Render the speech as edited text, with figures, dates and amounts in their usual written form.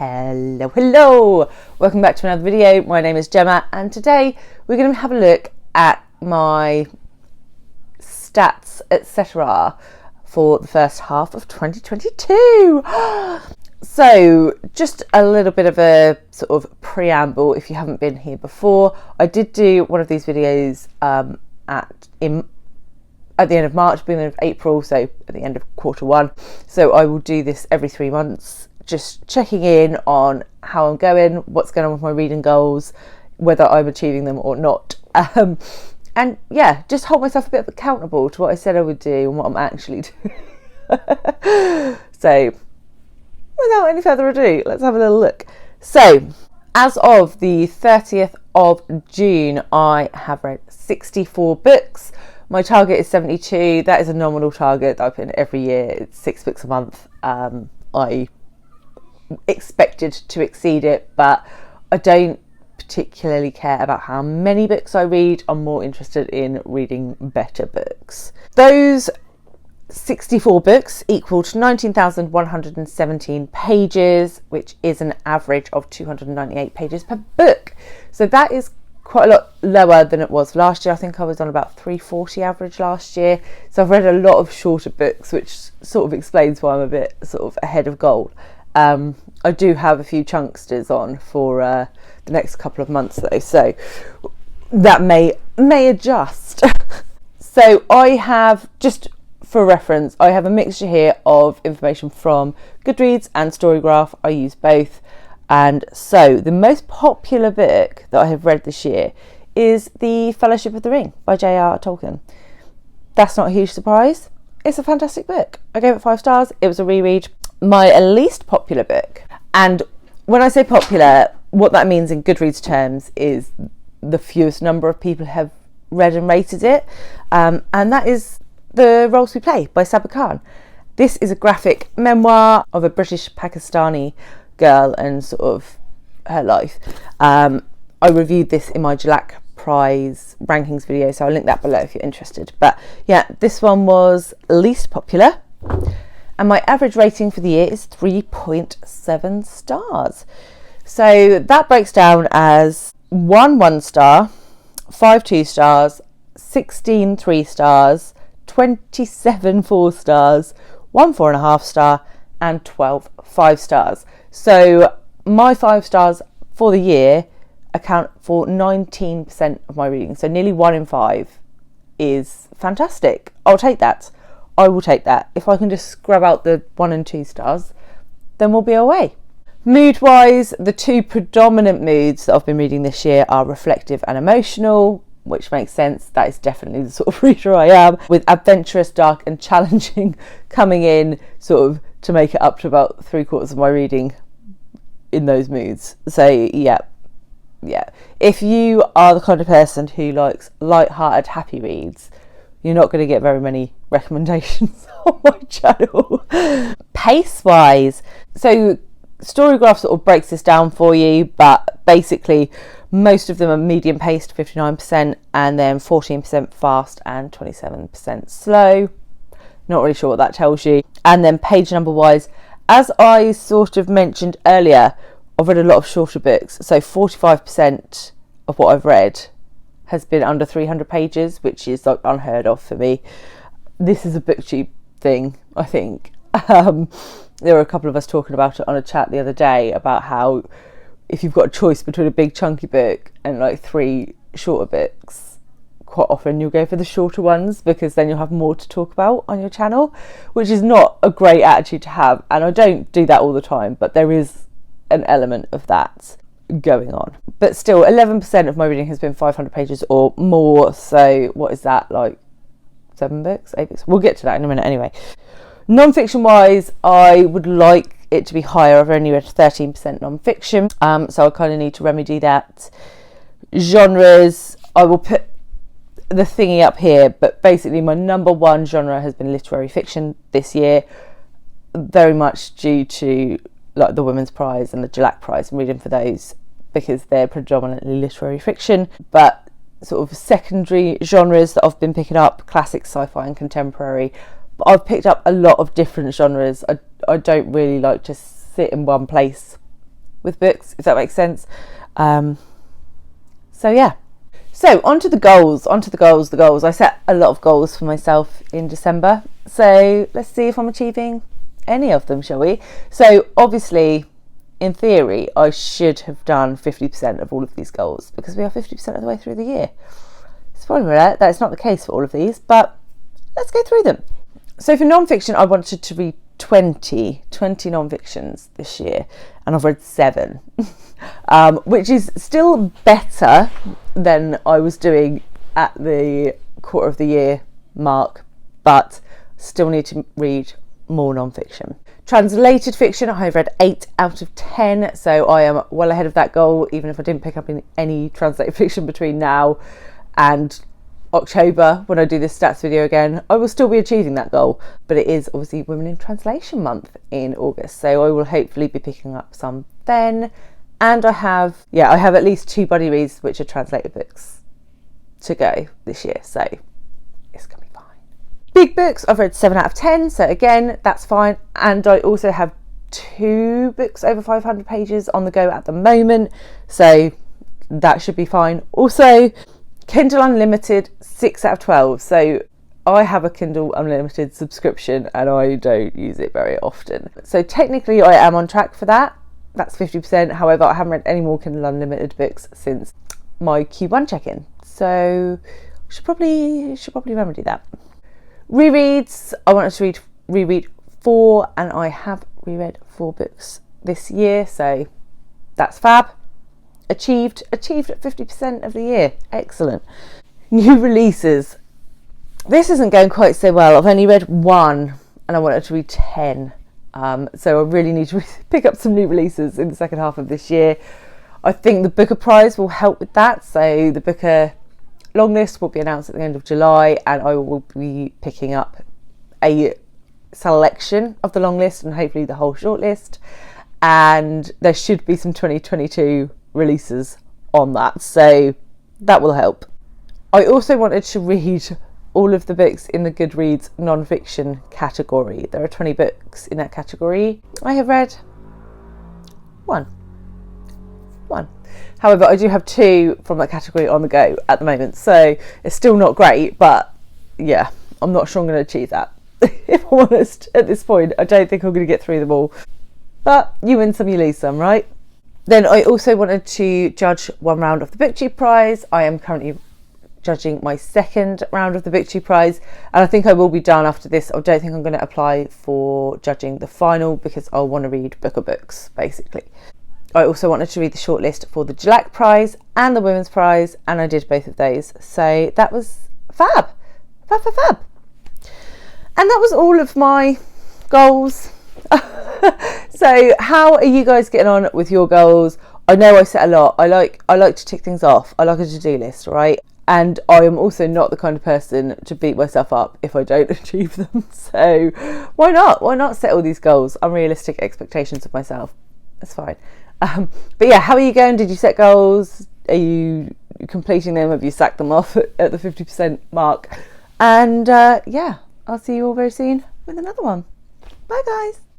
Hello, welcome back to another video. My name is Gemma and today we're going to have a look at my stats etc for the first half of 2022. So just a little bit of a sort of preamble if you haven't been here before. I did do one of these videos at the end of March, beginning of April, so at the end of Q1. So I will do this every 3 months, just checking in on how I'm going, what's going on with my reading goals, whether I'm achieving them or not. And yeah, just hold myself a bit accountable to what I said I would do and what I'm actually doing. So without any further ado, let's have a little look. So as of the 30th of June, I have read 64 books. My target is 72. That is a nominal target that I put in every year. It's 6 books a month. I expected to exceed it, but I don't particularly care about how many books I read. I'm more interested in reading better books. Those 64 books equaled 19,117 pages, which is an average of 298 pages per book. So that is quite a lot lower than it was last year. I think I was on about 340 average last year. So I've read a lot of shorter books, which sort of explains why I'm a bit sort of ahead of goal. I do have a few chunksters on for the next couple of months though, so that may adjust. So I have, just for reference, I have a mixture here of information from Goodreads and Storygraph. I use both. And so the most popular book that I have read this year is The Fellowship of the Ring by J.R. Tolkien. That's not a huge surprise. It's a fantastic book. I gave it 5 stars. It was a reread. My least popular book, and when I say popular, what that means in Goodreads terms is the fewest number of people have read and rated it, and that is The Roles We Play by Sabba. This is a graphic memoir of a British Pakistani girl and sort of her life. I reviewed this in my Jhalak prize rankings video, so I'll link that below if you're interested. But yeah, this one was least popular, and my average rating for the year is 3.7 stars. So that breaks down as 1 1 star, 5 2 stars, 16 3 stars, 27 4 stars, 1 4.5 star, and 12 5 stars. So my 5 stars for the year account for 19% of my reading. So nearly 1 in 5 is fantastic. I'll take that. I will take that. If I can just scrub out the 1 and 2 stars, then we'll be away. Mood-wise, the 2 predominant moods that I've been reading this year are reflective and emotional, which makes sense. That is definitely the sort of reader I am, with adventurous, dark and challenging coming in sort of to make it up to about 3/4 of my reading in those moods. So yeah. If you are the kind of person who likes light-hearted, happy reads, you're not going to get very many recommendations on my channel. Pace-wise, so Storygraph sort of breaks this down for you, but basically most of them are medium-paced, 59%, and then 14% fast and 27% slow. Not really sure what that tells you. And then page number-wise, as I sort of mentioned earlier, I've read a lot of shorter books, so 45% of what I've read has been under 300 pages, which is like unheard of for me. This is a BookTube thing, I think. There were a couple of us talking about it on a chat the other day about how if you've got a choice between a big chunky book and like 3 shorter books, quite often you'll go for the shorter ones because then you'll have more to talk about on your channel, which is not a great attitude to have. And I don't do that all the time, but there is an element of that going on. But still, 11% of my reading has been 500 pages or more. So what is that, like 7 books, 8 books? We'll get to that in a minute anyway. Non-fiction wise, I would like it to be higher. I've only read 13% non-fiction, so I kind of need to remedy that. Genres, I will put the thingy up here, but basically my number 1 genre has been literary fiction this year, very much due to like the Women's Prize and the Jhalak Prize. I'm reading for those because they're predominantly literary fiction. But sort of secondary genres that I've been picking up, classic, sci-fi and contemporary. But I've picked up a lot of different genres. I don't really like to sit in one place with books, if that makes sense. So yeah. So onto the goals, the goals. I set a lot of goals for myself in December. So let's see if I'm achieving any of them, shall we? So obviously, in theory, I should have done 50% of all of these goals because we are 50% of the way through the year. Spoiler alert, that is not the case for all of these, but let's go through them. So for non-fiction, I wanted to read 20 non-fictions this year, and I've read 7, which is still better than I was doing at the quarter of the year mark, but still need to read more non-fiction. Translated fiction, I've read 8 out of 10, so I am well ahead of that goal, even if I didn't pick up any translated fiction between now and October when I do this stats video again. I will still be achieving that goal, but it is obviously Women in Translation Month in August, so I will hopefully be picking up some then. And I have at least 2 buddy reads which are translated books to go this year, so it's gonna be fine. Big books, I've read 7 out of 10, so again, that's fine. And I also have 2 books over 500 pages on the go at the moment, so that should be fine. Also, Kindle Unlimited, 6 out of 12. So I have a Kindle Unlimited subscription and I don't use it very often. So technically I am on track for that. That's 50%. However, I haven't read any more Kindle Unlimited books since my Q1 check-in. So should probably remedy that. Rereads, I wanted to reread 4 and I have reread 4 books this year. So that's fab. Achieved at 50% of the year. Excellent. New releases. This isn't going quite so well. I've only read 1 and I wanted to read 10. So I really need to pick up some new releases in the second half of this year. I think the Booker Prize will help with that. So the Booker long list will be announced at the end of July and I will be picking up a selection of the long list and hopefully the whole short list. And there should be some 2022 releases on that, so that will help. I also wanted to read all of the books in the Goodreads non-fiction category. There are 20 books in that category. I have read one. However, I do have 2 from that category on the go at the moment, so it's still not great, but yeah, I'm not sure I'm going to achieve that. If I'm honest, at this point, I don't think I'm going to get through them all. But you win some, you lose some, right? Then I also wanted to judge 1 round of the BookTube Prize. I am currently judging my 2nd round of the BookTube Prize, and I think I will be done after this. I don't think I'm going to apply for judging the final because I want to read Booker books, basically. I also wanted to read the shortlist for the Jhalak Prize and the Women's Prize, and I did both of those. So that was fab. And that was all of my goals. So how are you guys getting on with your goals? I know I set a lot. I like to tick things off. I like a to-do list, right? And I am also not the kind of person to beat myself up if I don't achieve them. So why not set all these goals, unrealistic expectations of myself? That's fine. But yeah, how are you going? Did you set goals? Are you completing them? Have you sacked them off at the 50% mark? And yeah, I'll see you all very soon with another one. Bye guys.